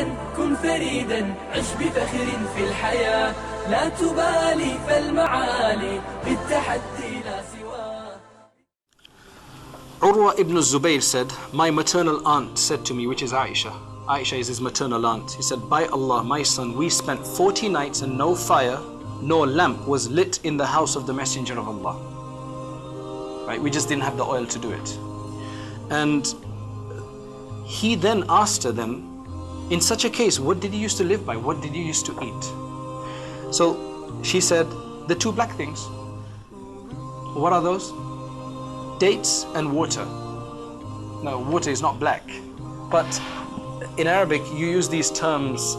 سعيدا كن فريدا عش بفخر في الحياة لا تبالي فالمعالي بالتحدي لا سواه. Urwa ibn Zubayr said, my maternal aunt said to me, which is Aisha. Aisha is his maternal aunt. He said, by Allah, my son, we spent 40 nights and no fire nor lamp was lit in the house of the Messenger of Allah. Right? We just didn't have the oil to do it. And he then asked them, in such a case, what did you used to live by? What did you used to eat? So she said, the two black things. What are those? Dates and water. No, water is not black. But in Arabic, you use these terms,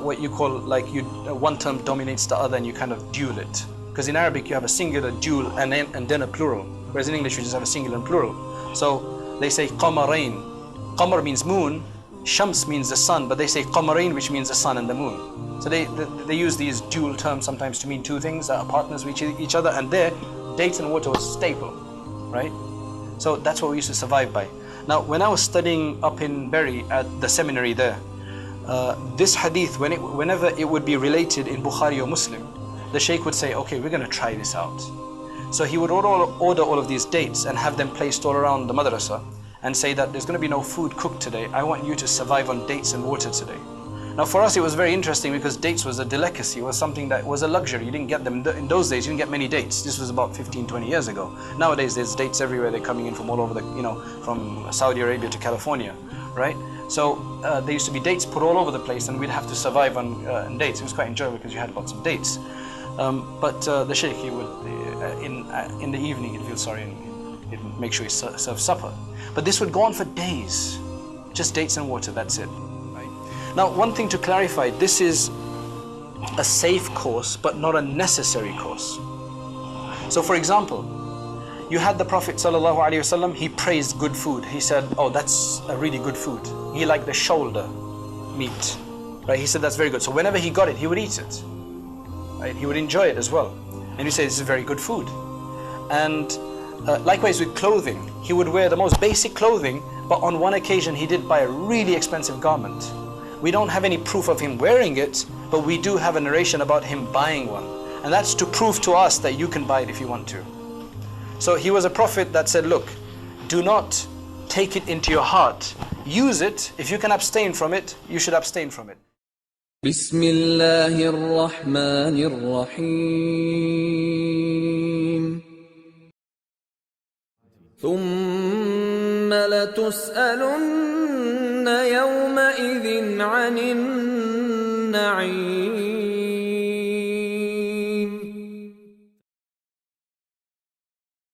what you call, like one term dominates the other and you kind of dual it. Because in Arabic, you have a singular, dual, and then a plural. Whereas in English, we just have a singular and plural. So they say qamarain. Qamar means moon, shams means the sun, but they say qamarain, which means the sun and the moon. So they use these dual terms sometimes to mean two things that are partners with each other, and there, dates and water was staple, right? So that's what we used to survive by. Now, when I was studying up in Bury at the seminary there, this hadith, whenever it would be related in Bukhari or Muslim, the Shaykh would say, okay, we're going to try this out. So he would order all of these dates and have them placed all around the madrasa and say that there's going to be no food cooked today. I want you to survive on dates and water today. Now for us it was very interesting because dates was a delicacy, was something that was a luxury. You didn't get them, in those days you didn't get many dates. This was about 15, 20 years ago. Nowadays there's dates everywhere, they're coming in from all over the, from Saudi Arabia to California, right? So there used to be dates put all over the place and we'd have to survive on dates. It was quite enjoyable because you had lots of dates. But the Shaykh, he would, in the evening he'd feel sorry and he'd make sure he served supper. But this would go on for days, just dates and water, that's it. Now, one thing to clarify, this is a safe course, but not a necessary course. So for example, you had the Prophet ﷺ, he praised good food. He said, oh, that's a really good food. He liked the shoulder meat, right? He said, that's very good. So whenever he got it, he would eat it, right? He would enjoy it as well. And he said, this is very good food. And likewise with clothing, he would wear the most basic clothing, but on one occasion he did buy a really expensive garment. We don't have any proof of him wearing it, but we do have a narration about him buying one. And that's to prove to us that you can buy it if you want to. So he was a prophet that said, look, do not take it into your heart. Use it. If you can abstain from it, you should abstain from it. Bismillahir Rahmanir Rahim. ثم لتسألن يومئذ عن النعيم